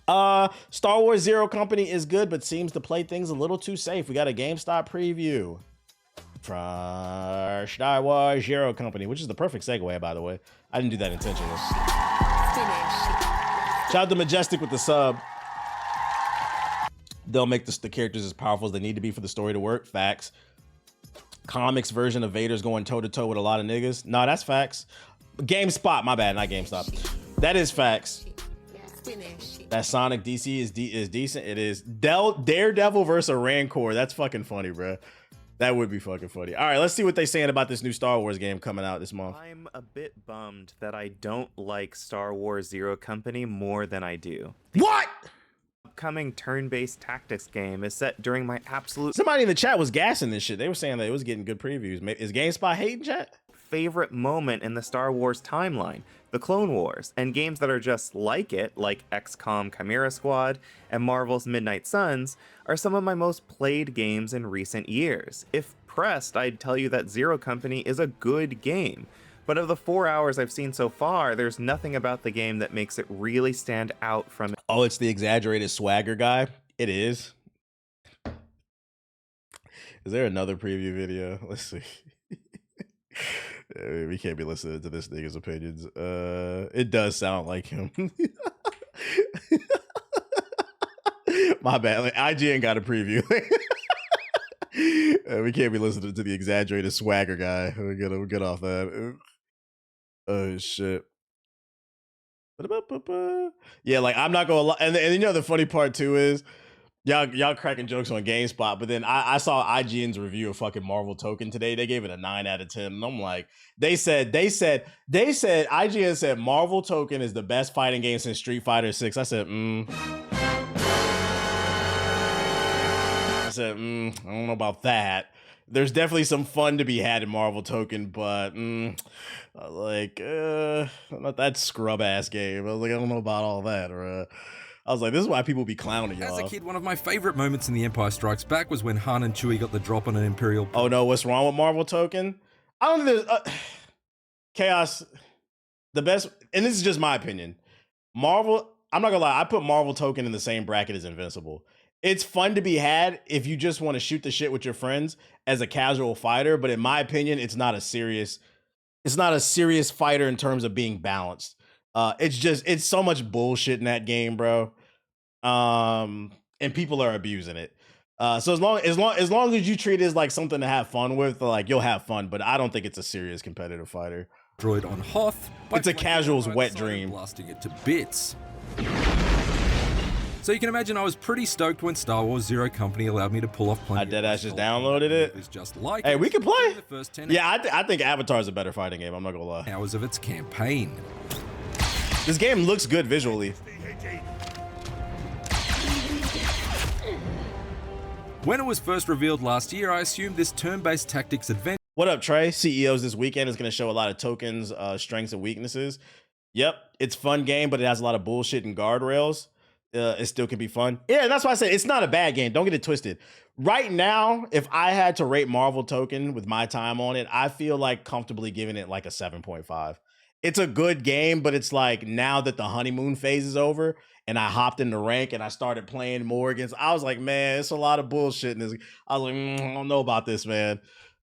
Star Wars Zero Company is good, but seems to play things a little too safe. We got a GameStop preview from Star Wars Zero Company, which is the perfect segue, by the way. I didn't do that intentionally. Shout out to Majestic with the sub. They'll make the characters as powerful as they need to be for the story to work. Facts. Comics version of Vader's going toe-to-toe with a lot of niggas. No, that's facts. GameSpot, my bad, not GameStop. That is facts. That Sonic DC is decent. It is. Daredevil versus a Rancor. That's fucking funny, bro. That would be fucking funny. All right, let's see what they're saying about this new Star Wars game coming out this month. I'm a bit bummed that I don't like Star Wars Zero Company more than I do. What? Upcoming turn-based tactics game is set during my absolute Somebody in the chat was gassing this shit. They were saying that it was getting good previews. Is GameSpot hating, chat? favorite moment in the Star Wars timeline, the Clone Wars, and games that are just like it, like XCOM Chimera Squad and Marvel's Midnight Suns, are some of my most played games in recent years. If pressed, I'd tell you that Zero Company is a good game, but of the 4 hours I've seen so far, there's nothing about the game that makes it really stand out from it. Oh, it's the exaggerated swagger guy? It is. Is there another preview video? Let's see. We can't be listening to this nigga's opinions. It does sound like him. My bad. Like, IGN got a preview. We can't be listening to the exaggerated swagger guy. We'll get off that. Oh shit. Yeah, like I'm not gonna lie. And you know the funny part too is y'all cracking jokes on GameSpot, but then I saw IGN's review of fucking Marvel Token today. They gave it a 9 out of 10. And I'm like, they said IGN said Marvel Token is the best fighting game since Street Fighter 6. I said, I don't know about that. There's definitely some fun to be had in Marvel Token, but not that scrub ass game. I was like, I don't know about all that, bro. I was like, this is why people be clowning y'all. As a kid, one of my favorite moments in The Empire Strikes Back was when Han and Chewie got the drop on an Imperial. Oh no, what's wrong with Marvel Token? I don't think there's Chaos. The best, and this is just my opinion. Marvel, I'm not gonna lie, I put Marvel Token in the same bracket as Invincible. It's fun to be had if you just want to shoot the shit with your friends as a casual fighter, but in my opinion, it's not a serious fighter in terms of being balanced. It's so much bullshit in that game, bro. And people are abusing it. So as long as you treat it as like something to have fun with, like you'll have fun, but I don't think it's a serious competitive fighter. Droid on Hoth. It's a casual's wet dream. Blasting it to bits. So you can imagine I was pretty stoked when Star Wars Zero Company allowed me to pull off plenty. I deadass just downloaded it. Just like hey, we can play. The first 10 yeah, I think Avatar's a better fighting game. I'm not gonna lie. Hours of its campaign. This game looks good visually. When it was first revealed last year, I assumed this turn-based tactics adventure. What up, Trey? CEOs this weekend is going to show a lot of tokens, strengths and weaknesses. Yep, it's a fun game, but it has a lot of bullshit and guardrails. It still can be fun. Yeah, that's why I say it's not a bad game. Don't get it twisted. Right now, if I had to rate Marvel Token with my time on it, I feel like comfortably giving it like a 7.5. It's a good game, but it's like now that the honeymoon phase is over and I hopped in the rank and I started playing more against, I was like, man, it's a lot of bullshit in this. I was like, I don't know about this, man.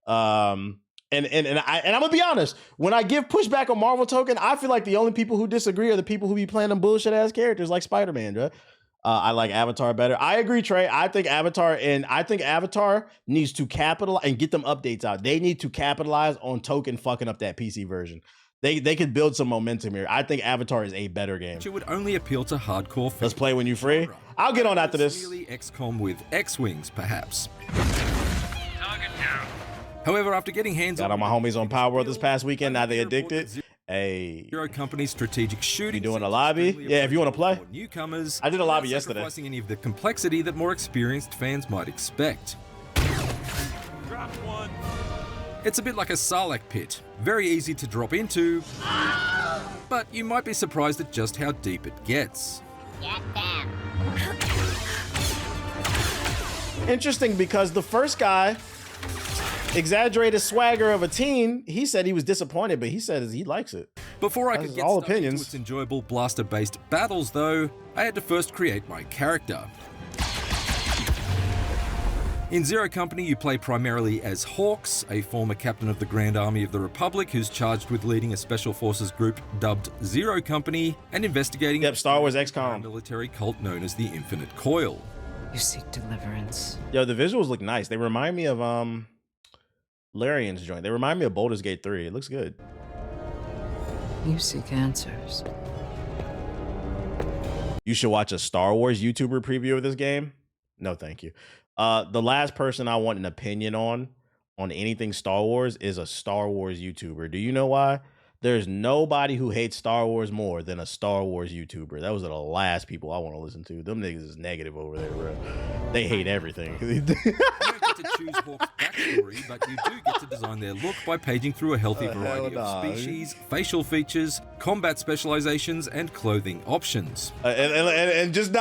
And I'm gonna be honest, when I give pushback on Marvel Token, I feel like the only people who disagree are the people who be playing them bullshit ass characters like Spider-Man, bro. I like Avatar better. I agree, Trey. I think Avatar needs to capitalize and get them updates out. They need to capitalize on Token fucking up that PC version. They could build some momentum here. I think Avatar is a better game. It would only appeal to hardcore fans. Let's play when you free. I'll get on after this. Really XCOM with X-Wings, perhaps. Target down. However, after getting hands got on my homies on Power World this past weekend, now they addicted. Hey, Zero Company's strategic shooting. You doing a lobby? Yeah, if you want to play. Newcomers. I did a lobby yesterday. Sacrificing any of the complexity that more experienced fans might expect. Drop one. It's a bit like a Sarlacc pit, very easy to drop into, but you might be surprised at just how deep it gets. Get down. Interesting, because the first guy, exaggerated swagger of a teen, he said he was disappointed, but he said he likes it. Before I could get all stuck into opinions. its enjoyable blaster-based battles, though, I had to first create my character. In Zero Company, you play primarily as Hawks, a former captain of the Grand Army of the Republic who's charged with leading a special forces group dubbed Zero Company and investigating Star Wars a XCOM military cult known as the Infinite Coil. You seek deliverance. Yo, the visuals look nice. They remind me of Larian's joint. They remind me of Baldur's Gate 3. It looks good. You seek answers. You should watch a Star Wars YouTuber preview of this game. No, thank you. The last person I want an opinion on anything Star Wars is a Star Wars YouTuber. Do you know why? There's nobody who hates Star Wars more than a Star Wars YouTuber. That was the last people I want to listen to. Them niggas is negative over there, bro. They hate everything. You don't get to choose Hawk's backstory, but you do get to design their look by paging through a healthy variety of species, facial features, combat specializations, and clothing options. And just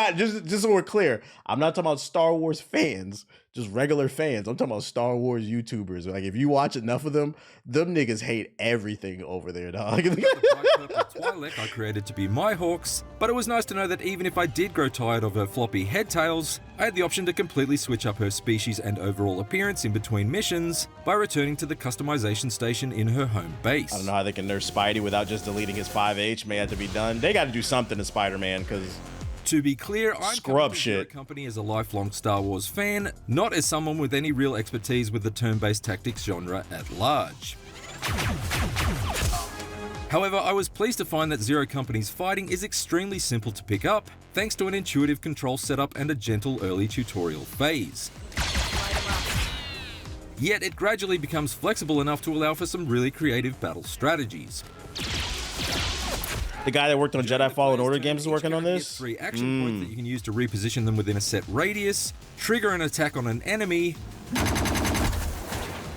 so we're clear, I'm not talking about Star Wars fans, just regular fans. I'm talking about Star Wars YouTubers. Like, if you watch enough of them niggas hate everything over there, dog. The bright purple Twi'lek I created to be my Hawks, but it was nice to know that even if I did grow tired of her floppy head tails, I had the option to completely switch up her species and overall appearance in between missions by returning to the customization station in her home base. I don't know how they can nerf Spidey without just deleting his 5H. May have to be done. They got to do something to Spider-Man, because to be clear, I'm scrub coming to shit. Zero Company as a lifelong Star Wars fan, not as someone with any real expertise with the turn-based tactics genre at large. However, I was pleased to find that Zero Company's fighting is extremely simple to pick up, thanks to an intuitive control setup and a gentle early tutorial phase. Yet it gradually becomes flexible enough to allow for some really creative battle strategies. The guy that worked on Jedi Fallen Order games is working on this? 3 action points that you can use to reposition them within a set radius, trigger an attack on an enemy.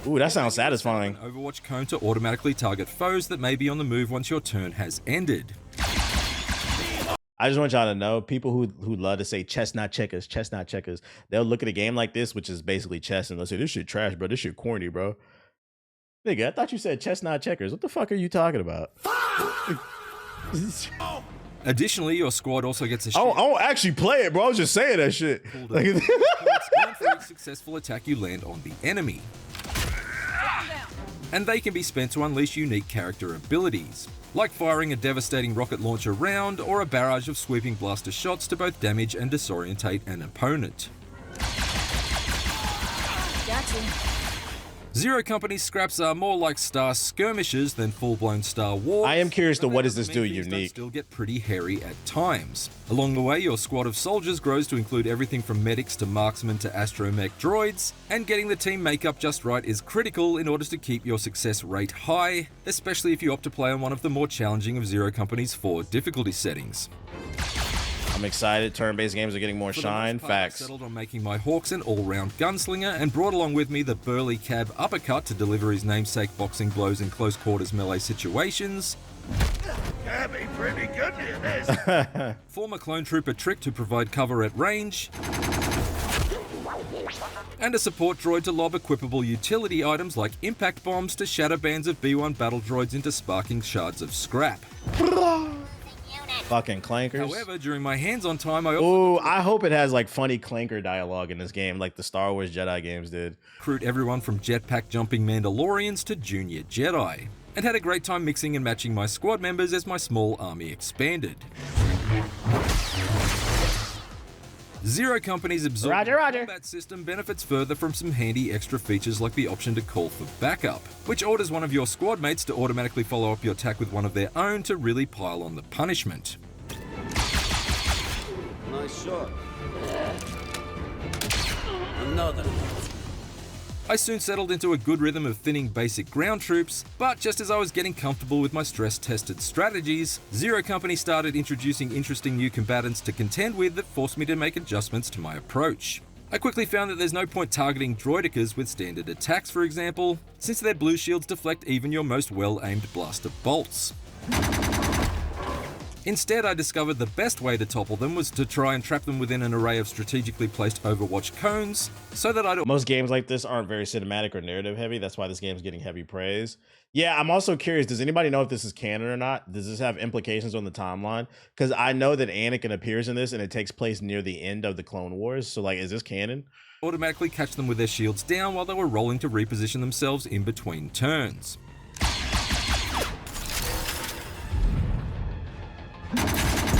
Ooh, that sounds satisfying. An Overwatch cone to automatically target foes that may be on the move once your turn has ended. I just want y'all to know, people who love to say chess not checkers, they'll look at a game like this, which is basically chess, and they'll say, this shit trash, bro. This shit corny, bro. Nigga, I thought you said chess not checkers. What the fuck are you talking about? Additionally, your squad also gets a share. I don't actually play it, bro. I was just saying that shit. For each successful attack you land on the enemy. And they can be spent to unleash unique character abilities, like firing a devastating rocket launcher round or a barrage of sweeping blaster shots to both damage and disorientate an opponent. Gotcha. Zero Company scraps are more like Star skirmishes than full-blown Star Wars. I am curious to what does this do things unique? Still get pretty hairy at times. Along the way, your squad of soldiers grows to include everything from medics to marksmen to astromech droids, and getting the team makeup just right is critical in order to keep your success rate high, especially if you opt to play on one of the more challenging of Zero Company's 4 difficulty settings. I'm excited. Turn-based games are getting more shine. Facts. I settled on making my Hawks an all-round gunslinger and brought along with me the burly cab uppercut to deliver his namesake boxing blows in close quarters melee situations. Can be pretty good in this. Former clone trooper trick to provide cover at range. And a support droid to lob equipable utility items like impact bombs to shatter bands of B1 battle droids into sparking shards of scrap. Fucking clankers. However, during my hands-on time, I Ooh, I hope it has like funny clanker dialogue in this game, like the Star Wars Jedi games did. recruit everyone from jetpack jumping Mandalorians to junior Jedi, and had a great time mixing and matching my squad members as my small army expanded. Zero Company's absorbed combat system benefits further from some handy extra features like the option to call for backup, which orders one of your squad mates to automatically follow up your attack with one of their own to really pile on the punishment. Nice shot. Another. I soon settled into a good rhythm of thinning basic ground troops, but just as I was getting comfortable with my stress-tested strategies, Zero Company started introducing interesting new combatants to contend with that forced me to make adjustments to my approach. I quickly found that there's no point targeting droidicas with standard attacks, for example, since their blue shields deflect even your most well-aimed blaster bolts. Instead, I discovered the best way to topple them was to try and trap them within an array of strategically placed Overwatch cones, so that I'd... Most games like this aren't very cinematic or narrative heavy. That's why this game's getting heavy praise. Yeah, I'm also curious, does anybody know if this is canon or not? Does this have implications on the timeline? Because I know that Anakin appears in this and it takes place near the end of the Clone Wars. So like, is this canon? automatically catch them with their shields down while they were rolling to reposition themselves in between turns.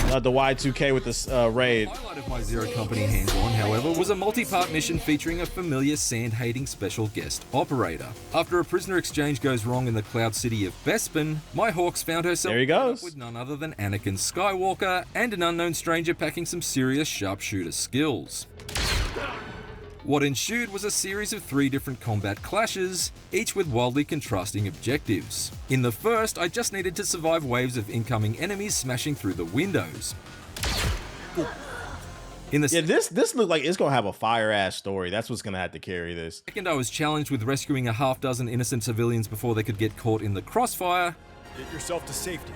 The Y2K with this raid. The highlight of my Zero Company hands-on, however, was a multi-part mission featuring a familiar sand-hating special guest operator. After a prisoner exchange goes wrong in the cloud city of Bespin, my Hawks found herself there he goes. with none other than Anakin Skywalker and an unknown stranger packing some serious sharpshooter skills. What ensued was a series of 3 different combat clashes, each with wildly contrasting objectives. In the first, I just needed to survive waves of incoming enemies smashing through the windows. In the this looked like it's gonna have a fire-ass story. That's what's gonna have to carry this. second, I was challenged with rescuing a half-dozen innocent civilians before they could get caught in the crossfire. Get yourself to safety.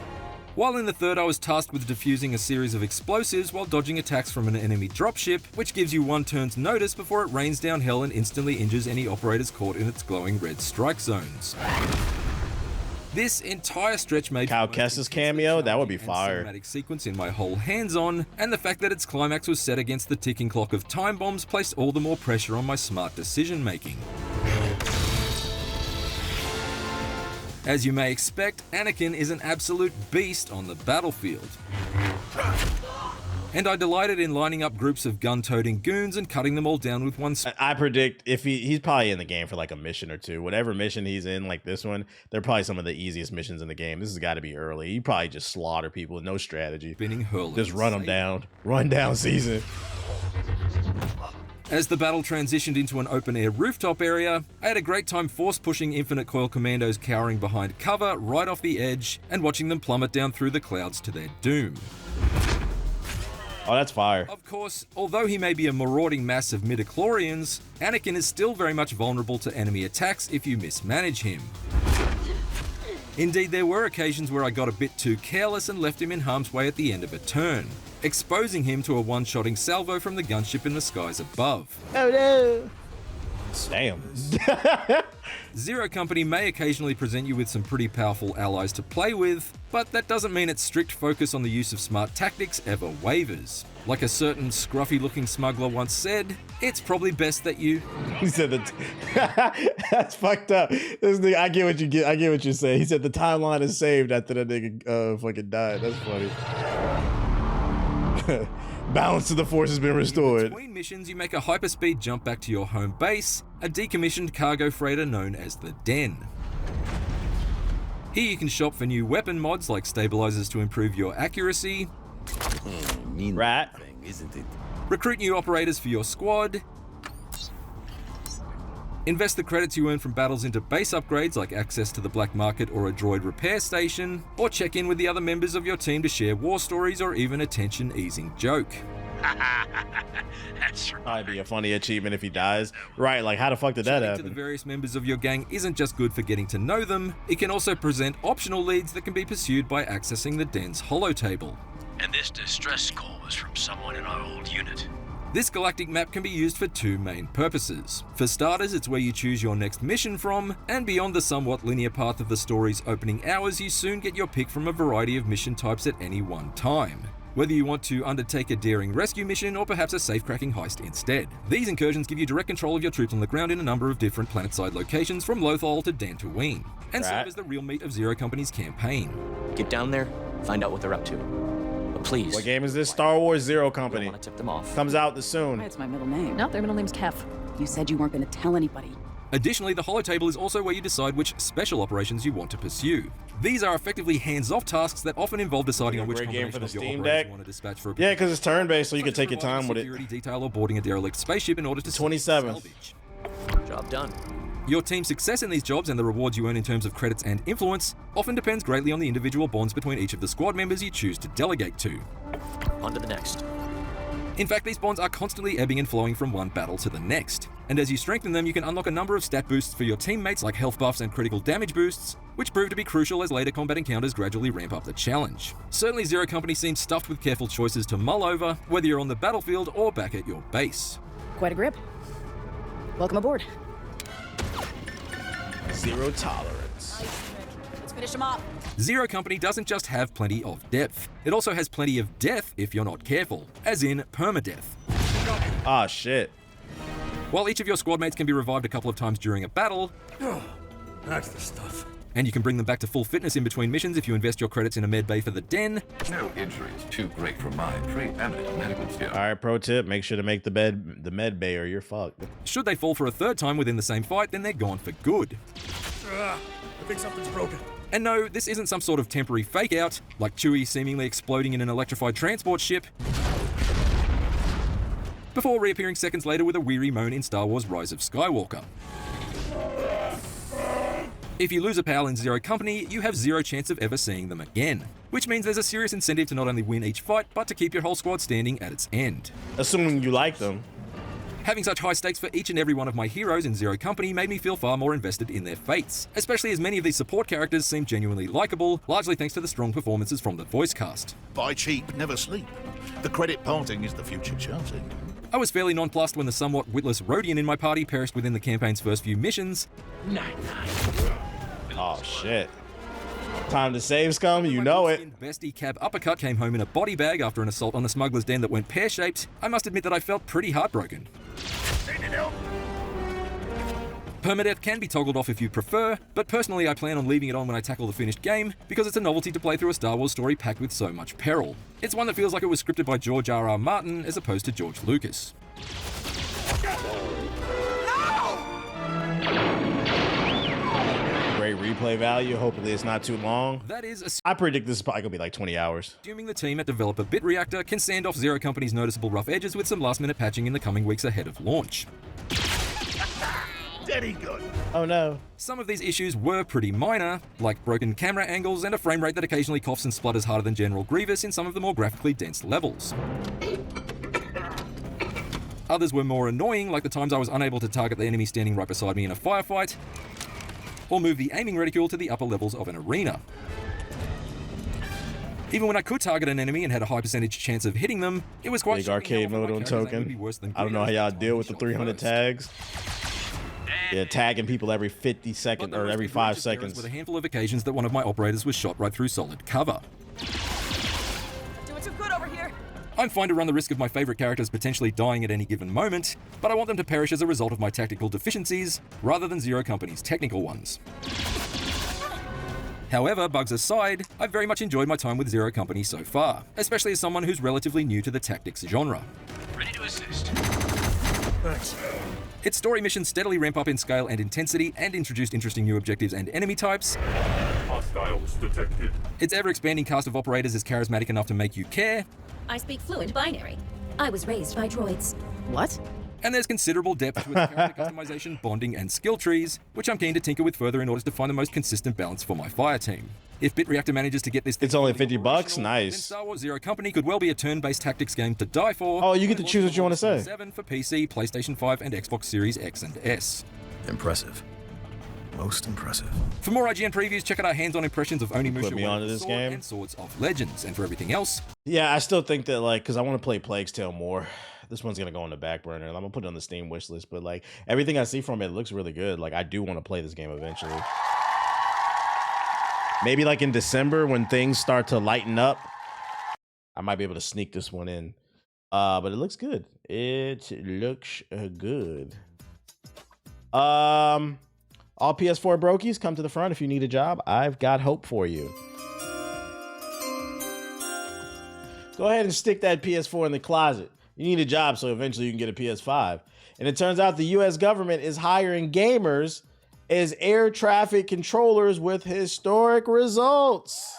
While in the third, I was tasked with defusing a series of explosives while dodging attacks from an enemy dropship, which gives you 1 turn's notice before it rains down hell and instantly injures any operators caught in its glowing red strike zones. This entire stretch made Cal for the most Kestis intense cameo? That would be and fire. cinematic sequence in my whole hands-on, and the fact that its climax was set against the ticking clock of time bombs placed all the more pressure on my smart decision-making. As you may expect, Anakin is an absolute beast on the battlefield. And I delighted in lining up groups of gun-toting goons and cutting them all down with one I predict if he's probably in the game for like a mission or 2. Whatever mission he's in, like this one, they're probably some of the easiest missions in the game. This has got to be early. You probably just slaughter people with no strategy. spinning hurler. Just run them down. Run down season. As the battle transitioned into an open-air rooftop area, I had a great time force-pushing Infinite Coil commandos cowering behind cover right off the edge and watching them plummet down through the clouds to their doom. Oh, that's fire. Of course, although he may be a marauding mass of midichlorians, Anakin is still very much vulnerable to enemy attacks if you mismanage him. Indeed, there were occasions where I got a bit too careless and left him in harm's way at the end of a turn, exposing him to a one-shotting salvo from the gunship in the skies above. Oh no. Damn. Zero Company may occasionally present you with some pretty powerful allies to play with, but that doesn't mean its strict focus on the use of smart tactics ever wavers. Like a certain scruffy-looking smuggler once said, it's probably best that you... He said that. That's fucked up. This nigga, I get what you get. I get what you're saying. He said the timeline is saved after that nigga fucking died. That's funny. Balance of the force has been restored. Between missions, you make a hyperspeed jump back to your home base, a decommissioned cargo freighter known as the Den. Here you can shop for new weapon mods like stabilizers to improve your accuracy, Right. Thing, isn't it? recruit new operators for your squad, invest the credits you earn from battles into base upgrades like access to the black market or a droid repair station, or check in with the other members of your team to share war stories or even a tension-easing joke. That's right. Probably be a funny achievement if he dies. Right, like how the fuck did that Chatting to the happen? various members of your gang isn't just good for getting to know them, it can also present optional leads that can be pursued by accessing the Den's holotable. And this distress call was from someone in our old unit. This galactic map can be used for 2 main purposes. For starters, it's where you choose your next mission from, and beyond the somewhat linear path of the story's opening hours, you soon get your pick from a variety of mission types at any one time. Whether you want to undertake a daring rescue mission or perhaps a safe-cracking heist instead. These incursions give you direct control of your troops on the ground in a number of different planet-side locations from Lothal to Dantooine, and serve Right. as the real meat of Zero Company's campaign. Get down there, find out what they're up to. But please, What game is this? Star Wars Zero you don't Company. want to tip them off. Comes out this soon. It's my middle name. No, their middle name's Kev. You said you weren't going to tell anybody. Additionally, the holotable is also where you decide which special operations you want to pursue. These are effectively hands-off tasks that often involve deciding on which Great game for combination the of your Steam operators deck. you want to dispatch for a Yeah, because it's turn-based, so you such can as take your providing time with it. security detail or boarding a derelict spaceship in order to 27th. salvage. Job done. Your team's success in these jobs and the rewards you earn in terms of credits and influence often depends greatly on the individual bonds between each of the squad members you choose to delegate to. On to the next. In fact, these bonds are constantly ebbing and flowing from one battle to the next. And as you strengthen them, you can unlock a number of stat boosts for your teammates like health buffs and critical damage boosts, which proved to be crucial as later combat encounters gradually ramp up the challenge. Certainly Zero Company seems stuffed with careful choices to mull over, whether you're on the battlefield or back at your base. Quite a grip. Welcome aboard. Zero tolerance. Let's finish him off. Zero Company doesn't just have plenty of depth, it also has plenty of death if you're not careful, as in permadeath. Ah, shit. While each of your squad mates can be revived a couple of times during a battle, That's the stuff. and you can bring them back to full fitness in between missions if you invest your credits in a med bay for the den, No injury is too great for my preeminent medical skill. All right, pro tip: make sure to make the med bay or you're fucked. should they fall for a third time within the same fight, then they're gone for good. I think something's broken. And no, this isn't some sort of temporary fake out, like Chewie seemingly exploding in an electrified transport ship, before reappearing seconds later with a weary moan in Star Wars Rise of Skywalker. If you lose a pal in Zero Company, you have zero chance of ever seeing them again, which means there's a serious incentive to not only win each fight, but to keep your whole squad standing at its end. Assuming you like them. Having such high stakes for each and every one of my heroes in Zero Company made me feel far more invested in their fates, especially as many of these support characters seem genuinely likable, largely thanks to the strong performances from the voice cast. Buy cheap, never sleep. The credit parting is the future charting. I was fairly nonplussed when the somewhat witless Rodian in my party perished within the campaign's first few missions. Oh shit. Time to save scum, you know it. Bestie Cab Uppercut came home in a body bag after an assault on a smuggler's den that went pear-shaped. I must admit that I felt pretty heartbroken. Permadeath can be toggled off if you prefer, but personally I plan on leaving it on when I tackle the finished game, because it's a novelty to play through a Star Wars story packed with so much peril. It's one that feels like it was scripted by George R.R. Martin as opposed to George Lucas. Great replay value. Hopefully it's not too long. That is, I predict this is probably gonna be like 20 hours. assuming the team at developer BitReactor can sand off Zero Company's noticeable rough edges with some last-minute patching in the coming weeks ahead of launch. Very good. Oh no. Some of these issues were pretty minor, like broken camera angles and a frame rate that occasionally coughs and splutters harder than General Grievous in some of the more graphically dense levels. Others were more annoying, like the times I was unable to target the enemy standing right beside me in a firefight, or move the aiming reticule to the upper levels of an arena. Even when I could target an enemy and had a high percentage chance of hitting them, it was quite Big shocking arcade how often mode my on character's aim would be Token. worse than I don't know how Greedo's y'all after deal with being the shot 300 first. tags. Yeah, tagging people every 50 But seconds the or most every 5 egregious errors seconds. were the handful of occasions that one of my operators was shot right through solid cover. Doing too good over here. I'm fine to run the risk of my favorite characters potentially dying at any given moment, but I want them to perish as a result of my tactical deficiencies, rather than Zero Company's technical ones. However, bugs aside, I've very much enjoyed my time with Zero Company so far, especially as someone who's relatively new to the tactics genre. Ready to assist. Thanks. Its story missions steadily ramp up in scale and intensity and introduced interesting new objectives and enemy types. Hostiles detected. Its ever-expanding cast of operators is charismatic enough to make you care, I speak fluent binary. I was raised by droids. What? and there's considerable depth to its character customization, bonding, and skill trees, which I'm keen to tinker with further in order to find the most consistent balance for my fire team. If BitReactor manages to get this thing It's only fully $50? operational, Nice. then Star Wars Zero Company could well be a turn-based tactics game to die for. Oh, you get to choose what you wanna say. 7 for PC, PlayStation 5, and Xbox Series X and S. Impressive. Most impressive. For more IGN previews, check out our hands-on impressions of Onimusha Put me onto this game. and Swords of Legends. And for everything else, Yeah, I still think that, like, because I want to play Plague's Tale more. This one's going to go on the back burner, and I'm going to put it on the Steam wish list. But, like, everything I see from it looks really good. Like, I do want to play this game eventually. Maybe, like, in December when things start to lighten up, I might be able to sneak this one in. But it looks good. It looks good. All PS4 brokies, come to the front if you need a job. I've got hope for you. Go ahead and stick that PS4 in the closet. You need a job so eventually you can get a PS5. And it turns out the US government is hiring gamers as air traffic controllers with historic results.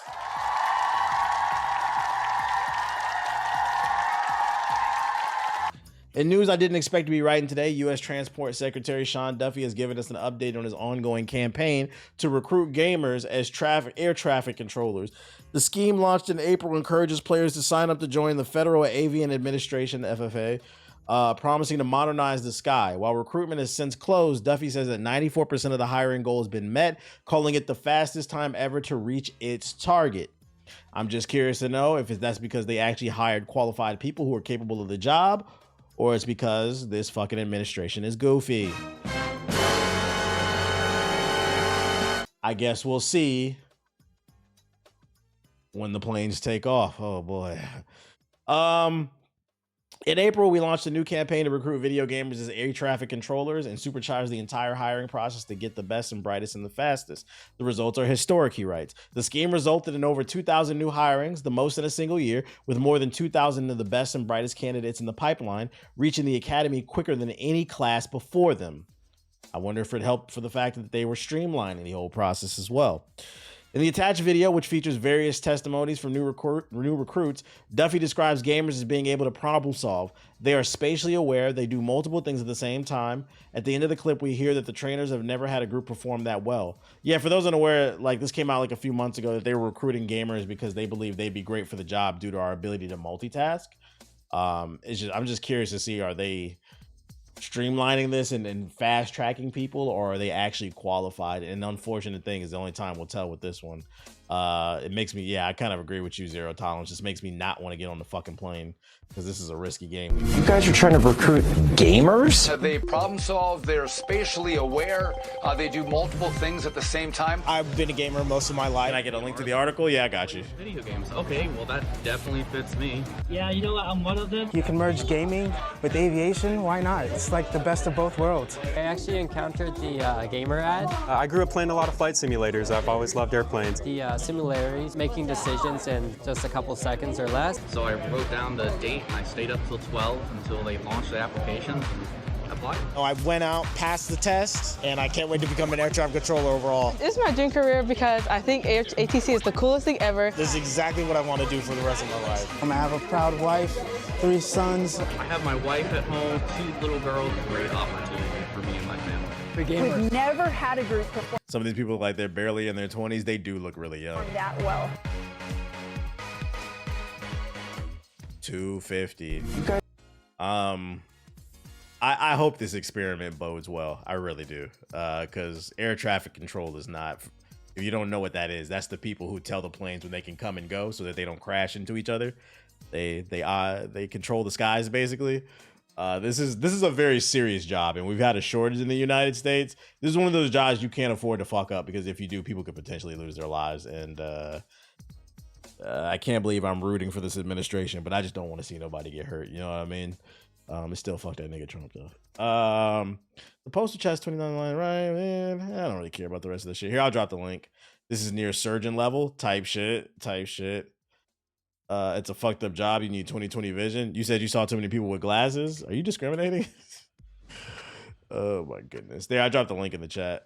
In news I didn't expect to be writing today, U.S. Transport Secretary Sean Duffy has given us an update on his ongoing campaign to recruit gamers as air traffic controllers. The scheme, launched in April, encourages players to sign up to join the Federal Aviation Administration, FFA, promising to modernize the sky. While recruitment has since closed, Duffy says that 94% of the hiring goal has been met, calling it the fastest time ever to reach its target. I'm just curious to know if that's because they actually hired qualified people who are capable of the job, or it's because this fucking administration is goofy. I guess we'll see when the planes take off. Oh boy. In April, we launched a new campaign to recruit video gamers as air traffic controllers and supercharge the entire hiring process to get the best and brightest and the fastest. The results are historic, he writes. The scheme resulted in over 2,000 new hirings, the most in a single year, with more than 2,000 of the best and brightest candidates in the pipeline, reaching the academy quicker than any class before them. I wonder if it helped for the fact that they were streamlining the whole process as well. In the attached video, which features various testimonies from new recruits, Duffy describes gamers as being able to problem solve. They are spatially aware. They do multiple things at the same time. At the end of the clip, we hear that the trainers have never had a group perform that well. Yeah, for those unaware, like this came out like a few months ago that they were recruiting gamers because they believe they'd be great for the job due to our ability to multitask. I'm just curious to see, are they streamlining this and fast tracking people, or are they actually qualified? And the unfortunate thing is the only time we'll tell with this one. It makes me, I kind of agree with you, Zero Tolerance. Just makes me not want to get on the fucking plane because this is a risky game. You guys are trying to recruit gamers? They problem solve, they're spatially aware, they do multiple things at the same time. I've been a gamer most of my life. Can I get a link to the article? Yeah, I got you. Video games. Okay, well that definitely fits me. Yeah, you know what, I'm one of them. You can merge gaming with aviation, why not? It's like the best of both worlds. I actually encountered the gamer ad. I grew up playing a lot of flight simulators. I've always loved airplanes. The similarities, making decisions in just a couple seconds or less. So I wrote down the date and I stayed up till 12 until they launched the applications and applied. Oh, I went out, passed the test, and I can't wait to become an air traffic controller overall. It's my dream career because I think ATC is the coolest thing ever. This is exactly what I want to do for the rest of my life. I have a proud wife, 3 sons. I have my wife at home, 2 little girls. Great opportunity for me and my family. We've never had a group perform. Some of these people, like, they're barely in their 20s. They do look really young. That well. 250. I hope this experiment bodes well. I really do. Because air traffic control is not, if you don't know what that is, that's the people who tell the planes when they can come and go so that they don't crash into each other. They control the skies, basically. This is a very serious job, and we've had a shortage in the United States. This is one of those jobs you can't afford to fuck up, because if you do, people could potentially lose their lives. And I can't believe I'm rooting for this administration, but I just don't want to see nobody get hurt. You know what I mean? It's still fuck that nigga Trump though. The postal chest 29 line, right, man? I don't really care about the rest of the shit. Here, I'll drop the link. This is near surgeon level type shit. It's a fucked up job. You need 20/20 vision. You said you saw too many people with glasses. Are you discriminating? Oh my goodness. There, I dropped the link in the chat.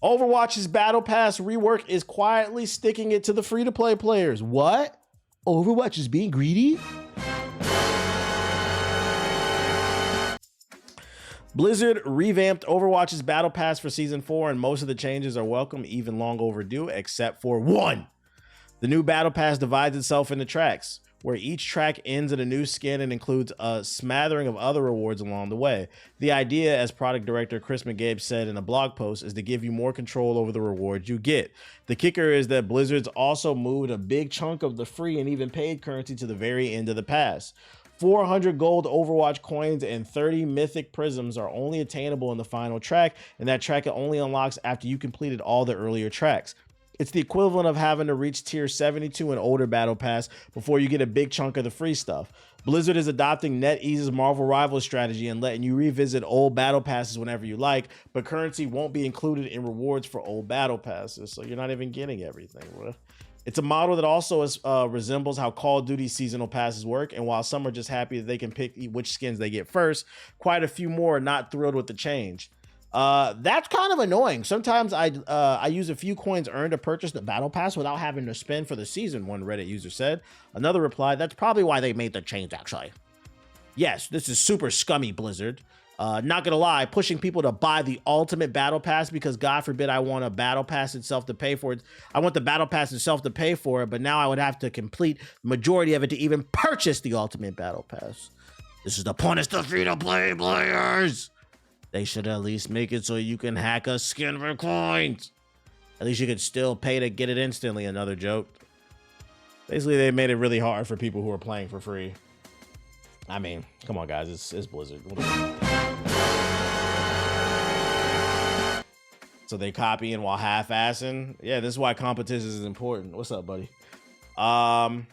Overwatch's Battle Pass rework is quietly sticking it to the free-to-play players. What? Overwatch is being greedy? Blizzard revamped Overwatch's Battle Pass for Season 4, and most of the changes are welcome, even long overdue, except for one. The new Battle Pass divides itself into tracks, where each track ends in a new skin and includes a smattering of other rewards along the way. The idea, as product director Chris McGabe said in a blog post, is to give you more control over the rewards you get. The kicker is that Blizzard's also moved a big chunk of the free and even paid currency to the very end of the pass. 400 gold Overwatch coins and 30 mythic prisms are only attainable in the final track, and that track only unlocks after you completed all the earlier tracks. It's the equivalent of having to reach tier 72 and older Battle Pass before you get a big chunk of the free stuff. Blizzard is adopting NetEase's Marvel Rivals strategy and letting you revisit old Battle Passes whenever you like, but currency won't be included in rewards for old Battle Passes, so you're not even getting everything, bro. It's a model that also resembles how Call of Duty seasonal passes work, and while some are just happy that they can pick which skins they get first, quite a few more are not thrilled with the change. That's kind of annoying. Sometimes I use a few coins earned to purchase the Battle Pass without having to spend for the season, one Reddit user said. Another replied, that's probably why they made the change, actually. Yes, this is super scummy, Blizzard. Not gonna lie, pushing people to buy the ultimate battle pass because God forbid I want a battle pass itself to pay for it. I want the battle pass itself to pay for it, but now I would have to complete the majority of it to even purchase the ultimate battle pass. This is the point, it's the free-to-play players. They should at least make it so you can hack a skin for coins. At least you could still pay to get it instantly. Another joke. Basically, they made it really hard for people who are playing for free. I mean, come on, guys. It's Blizzard. So they copying while half-assing. Yeah, this is why competition is important. What's up, buddy? And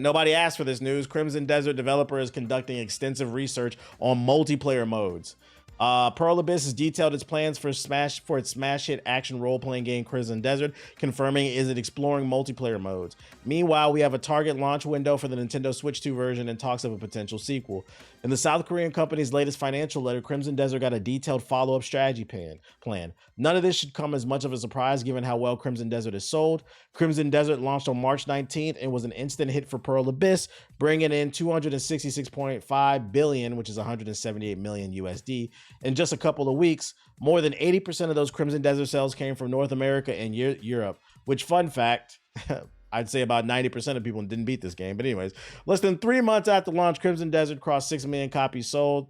nobody asked for this news. Crimson Desert developer is conducting extensive research on multiplayer modes. Pearl Abyss has detailed its plans for its smash hit action role-playing game Crimson Desert, confirming is it exploring multiplayer modes. Meanwhile, we have a target launch window for the Nintendo Switch 2 version and talks of a potential sequel. In the South Korean company's latest financial letter, Crimson Desert got a detailed follow-up strategy plan. None of this should come as much of a surprise given how well Crimson Desert is sold. Crimson Desert launched on March 19th and was an instant hit for Pearl Abyss, bringing in $266.5 billion, which is 178 million USD. In just a couple of weeks, more than 80% of those Crimson Desert sales came from North America and Europe, which, fun fact, I'd say about 90% of people didn't beat this game. But anyways, less than 3 months after launch, Crimson Desert crossed 6 million copies sold.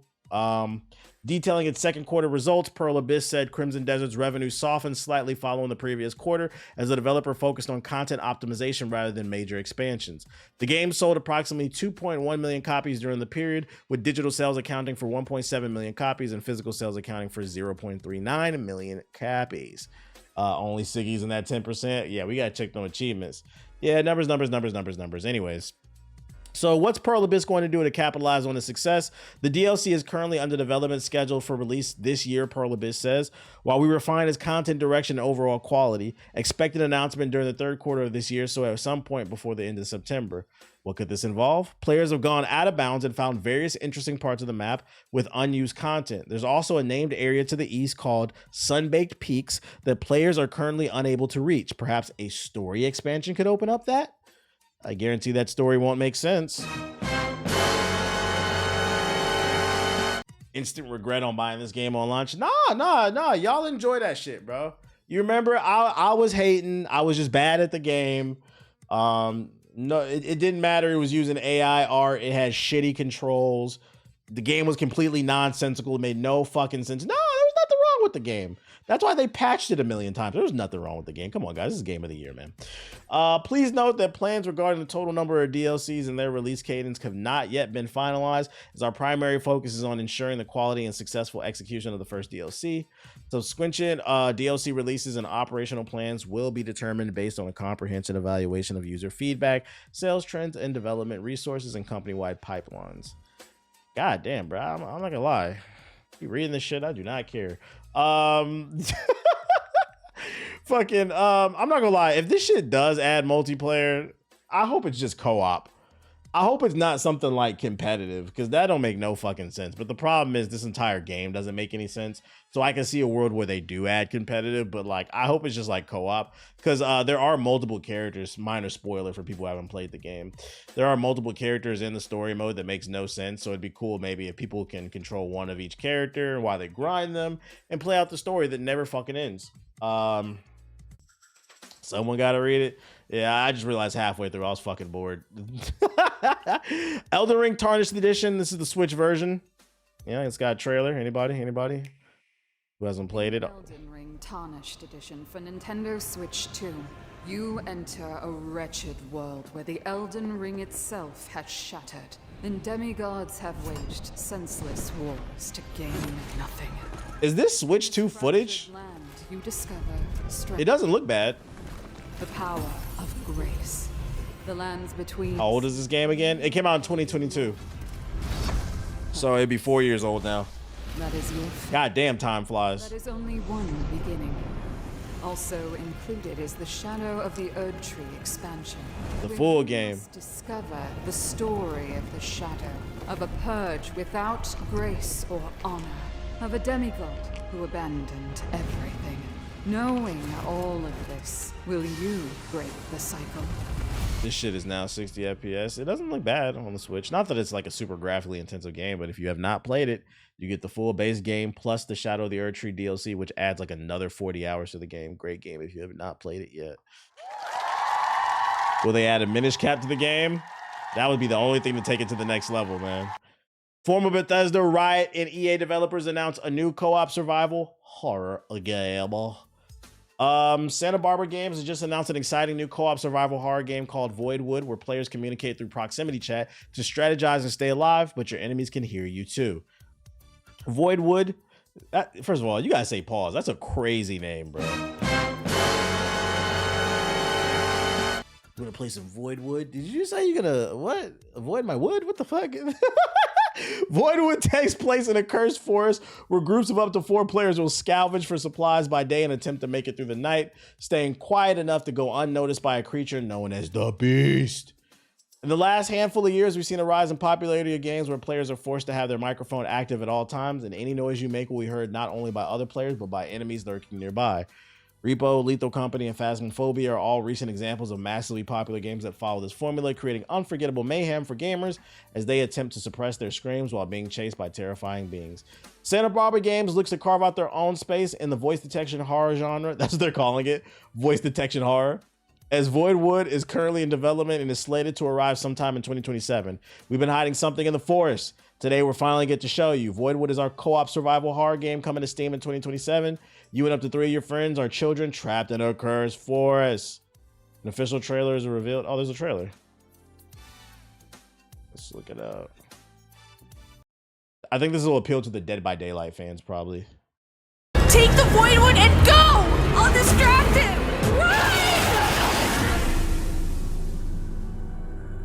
Detailing its second quarter results, Pearl Abyss said Crimson Desert's revenue softened slightly following the previous quarter as the developer focused on content optimization rather than major expansions. The game sold approximately 2.1 million copies during the period, with digital sales accounting for 1.7 million copies and physical sales accounting for 0.39 million copies. Only Siggy's in that 10%. Yeah, we gotta check on achievements. Yeah, numbers. Anyways. So what's Pearl Abyss going to do to capitalize on the success? The DLC is currently under development, scheduled for release this year, Pearl Abyss says. While we refine its content direction and overall quality, expect an announcement during the third quarter of this year, so at some point before the end of September. What could this involve? Players have gone out of bounds and found various interesting parts of the map with unused content. There's also a named area to the east called Sunbaked Peaks that players are currently unable to reach. Perhaps a story expansion could open up that? I guarantee that story won't make sense. Instant regret on buying this game on launch. Nah. Y'all enjoy that shit, bro. You remember I was hating. I was just bad at the game. No, it didn't matter. It was using AI art. It had shitty controls. The game was completely nonsensical. It made no fucking sense. No, there was nothing wrong with the game. That's why they patched it a million times. There was nothing wrong with the game. Come on, guys. This is game of the year, man. Please note that plans regarding the total number of DLCs and their release cadence have not yet been finalized, as our primary focus is on ensuring the quality and successful execution of the first DLC. Subsequent DLC releases and operational plans will be determined based on a comprehensive evaluation of user feedback, sales trends, and development resources and company-wide pipelines. God damn, bro. I'm not gonna lie. You reading this shit? I do not care. I'm not gonna lie, if this shit does add multiplayer, I hope it's just co-op. I hope it's not something like competitive, because that don't make no fucking sense. But the problem is this entire game doesn't make any sense. So I can see a world where they do add competitive, but like I hope it's just like co-op, because there are multiple characters. Minor spoiler for people who haven't played the game. There are multiple characters in the story mode that makes no sense. So it'd be cool maybe if people can control one of each character while they grind them and play out the story that never fucking ends. Someone gotta read it. Yeah, I just realized halfway through I was fucking bored. Elden Ring Tarnished Edition. This is the Switch version. Yeah, it's got a trailer. Anybody who hasn't played it? Elden Ring Tarnished Edition for Nintendo Switch 2. You enter a wretched world where the Elden Ring itself has shattered, and demigods have waged senseless wars to gain nothing. Is this Switch 2 footage? Land you discover strength. It doesn't look bad. The power of grace. The lands between. How old is this game again? It came out in 2022. So it'd be 4 years old now. That is your. God damn, time flies. That is only one beginning. Also included is the Shadow of the Erdtree expansion. The full game. Discover the story of the Shadow, of a purge without grace or honor, of a demigod who abandoned everything. Knowing all of this, will you break the cycle? This shit is now 60 FPS. It doesn't look bad on the Switch. Not that it's like a super graphically intensive game, but if you have not played it, you get the full base game plus the Shadow of the Erd Tree DLC, which adds like another 40 hours to the game. Great game if you have not played it yet. Will they add a Minish cap to the game? That would be the only thing to take it to the next level, man. Former Bethesda, Riot, and EA developers announced a new co-op survival horror game. Santa Barbara Games has just announced an exciting new co-op survival horror game called Voidwood, where players communicate through proximity chat to strategize and stay alive, but your enemies can hear you too. Voidwood, first of all, you gotta say pause. That's a crazy name, bro. You gonna play some Voidwood? Did you say you're gonna, what? Avoid my wood? What the fuck? Voidwood takes place in a cursed forest where groups of up to 4 players will scavenge for supplies by day and attempt to make it through the night, staying quiet enough to go unnoticed by a creature known as the Beast. In the last handful of years, we've seen a rise in popularity of games where players are forced to have their microphone active at all times, and any noise you make will be heard not only by other players, but by enemies lurking nearby. Repo, Lethal Company, and Phasmophobia are all recent examples of massively popular games that follow this formula, creating unforgettable mayhem for gamers as they attempt to suppress their screams while being chased by terrifying beings. Santa Barbara Games looks to carve out their own space in the voice detection horror genre. That's what they're calling it, voice detection horror. As Voidwood is currently in development and is slated to arrive sometime in 2027. We've been hiding something in the forest. Today, we're finally get to show you. Voidwood is our co-op survival horror game coming to Steam in 2027. You and up to 3 of your friends are children trapped in a cursed forest. An official trailer is revealed. Oh, there's a trailer. Let's look it up. I think this will appeal to the Dead by Daylight fans, probably. Take the Voidwood and go! I'll distract him! Run!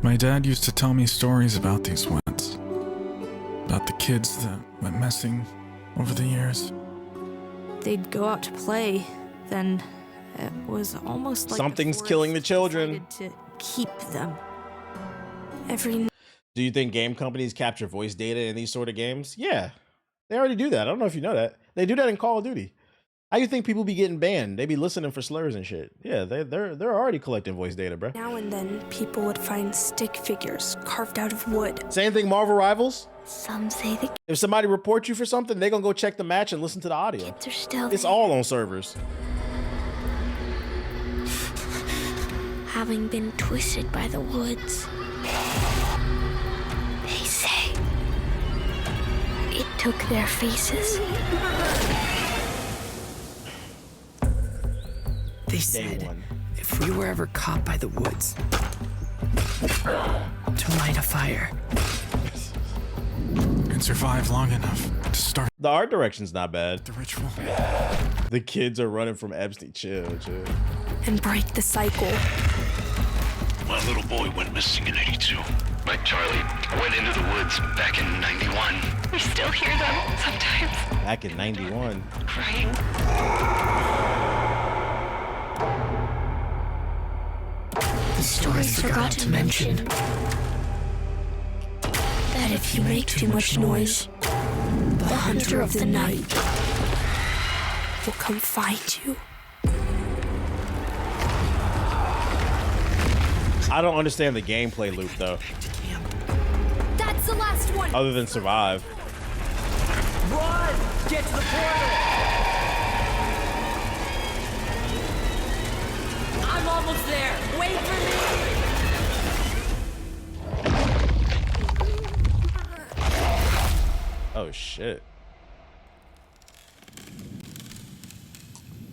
My dad used to tell me stories about these woods. About the kids that went missing over the years. They'd go out to play, then it was almost like something's killing the children. To keep them. Do you think game companies capture voice data in these sort of games? Yeah, they already do that. I don't know if you know that. They do that in Call of Duty. How you think people be getting banned? They be listening for slurs and shit. Yeah, they're already collecting voice data, bro. Now and then, people would find stick figures carved out of wood. Same thing, Marvel Rivals. Some say the if somebody reports you for something, they're gonna go check the match and listen to the audio. kids are still It's there. all on servers. Having been twisted by the woods. They say it took their faces. They said if we were ever caught by the woods, to light a fire. And survive long enough to start. The art direction's not bad. The ritual. The kids are running from Epstein. Chill. And break the cycle. My little boy went missing in 82. My Charlie went into the woods back in 91. We still hear them sometimes. Back in 91. Crying. The stories forgot to mention that if you make too much noise, the hunter of the night will come find you. I don't understand the gameplay loop though. That's the last one. Other than survive. Run! Get to the portal! I'm almost there. Wait for me. Oh shit.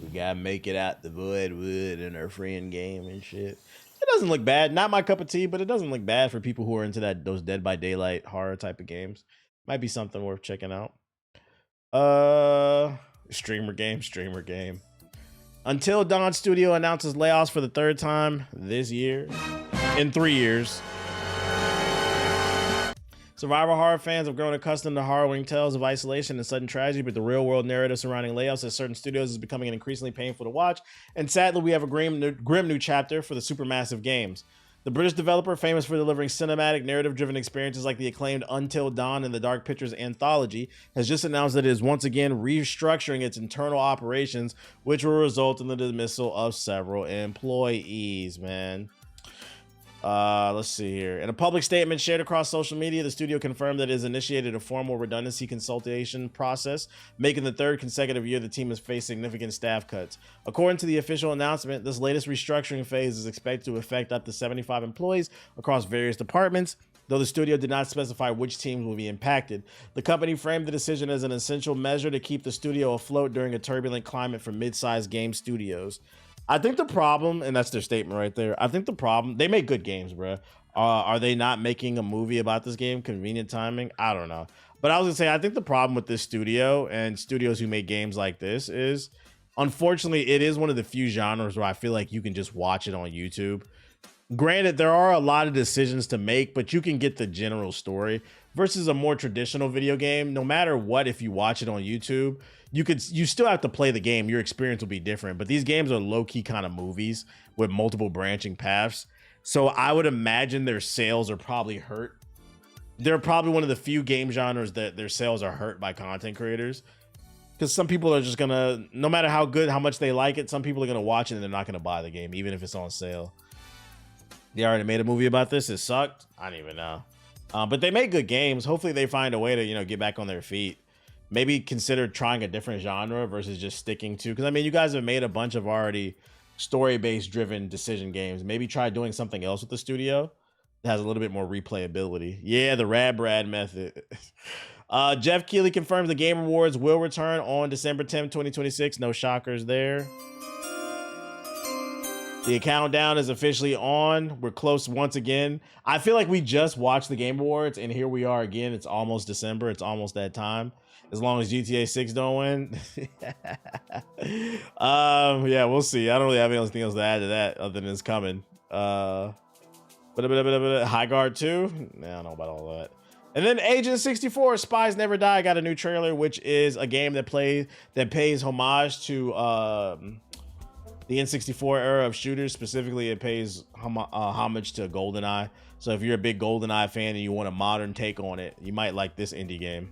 We gotta make it out the Voidwood in our friend game and shit. It doesn't look bad. Not my cup of tea, but it doesn't look bad for people who are into those Dead by Daylight horror type of games. Might be something worth checking out. Streamer game. Until Dawn Studio announces layoffs for the 3rd time this year. In 3 years. Survival horror fans have grown accustomed to harrowing tales of isolation and sudden tragedy, but the real-world narrative surrounding layoffs at certain studios is becoming increasingly painful to watch. And sadly, we have a grim new chapter for the Supermassive games. The British developer, famous for delivering cinematic, narrative-driven experiences like the acclaimed Until Dawn and the Dark Pictures anthology, has just announced that it is once again restructuring its internal operations, which will result in the dismissal of several employees, man. Let's see here. In a public statement shared across social media, the studio confirmed that it has initiated a formal redundancy consultation process, making the third consecutive year the team has faced significant staff cuts. According to the official announcement, this latest restructuring phase is expected to affect up to 75 employees across various departments, though the studio did not specify which teams will be impacted. The company framed the decision as an essential measure to keep the studio afloat during a turbulent climate for mid-sized game studios. I think the problem, and that's their statement right there, I think the problem, they make good games, bro. Are they not making a movie about this game? Convenient timing? I don't know. But I was gonna say, I think the problem with this studio and studios who make games like this is, unfortunately, it is one of the few genres where I feel like you can just watch it on YouTube. Granted, there are a lot of decisions to make, but you can get the general story versus a more traditional video game. No matter what, if you watch it on YouTube, you still have to play the game. Your experience will be different, but these games are low-key kind of movies with multiple branching paths. So I would imagine their sales are probably hurt. They're probably one of the few game genres that their sales are hurt by content creators. Because some people are just gonna, no matter how good, how much they like it, some people are gonna watch it and they're not gonna buy the game, even if it's on sale. They already made a movie about this. It sucked. I don't even know. But they make good games. Hopefully they find a way to, get back on their feet. Maybe consider trying a different genre versus just sticking to, because I mean, you guys have made a bunch of already story-based driven decision games. Maybe try doing something else with the studio that has a little bit more replayability. Yeah, the Rad Brad method. Jeff Keighley confirms the Game Awards will return on December 10th, 2026. No shockers there. The countdown is officially on. We're close once again. I feel like we just watched the Game Awards and here we are again. It's almost December. It's almost that time. As long as GTA 6 don't win. Yeah, we'll see. I don't really have anything else to add to that other than it's coming. High Guard 2. Nah, I don't know about all that. And then Agent 64, Spies Never Die, got a new trailer, which is a game that pays homage to the N64 era of shooters. Specifically, it pays homage to GoldenEye. So if you're a big GoldenEye fan and you want a modern take on it, you might like this indie game.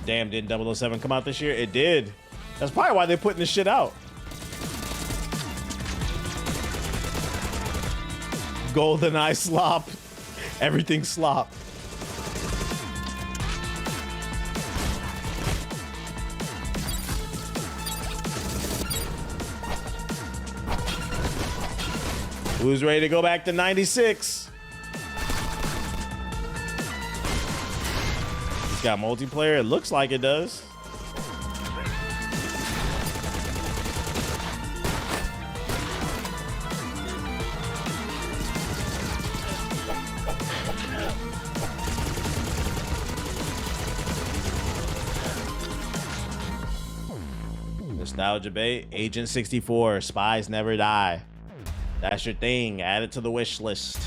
Damn, didn't 007 come out this year? It did. That's probably why they're putting this shit out. GoldenEye slop. Everything slop. Who's ready to go back to 96? It's got multiplayer. It looks like it does. Nostalgia bait. Agent 64. Spies Never Die. That's your thing. Add it to the wish list.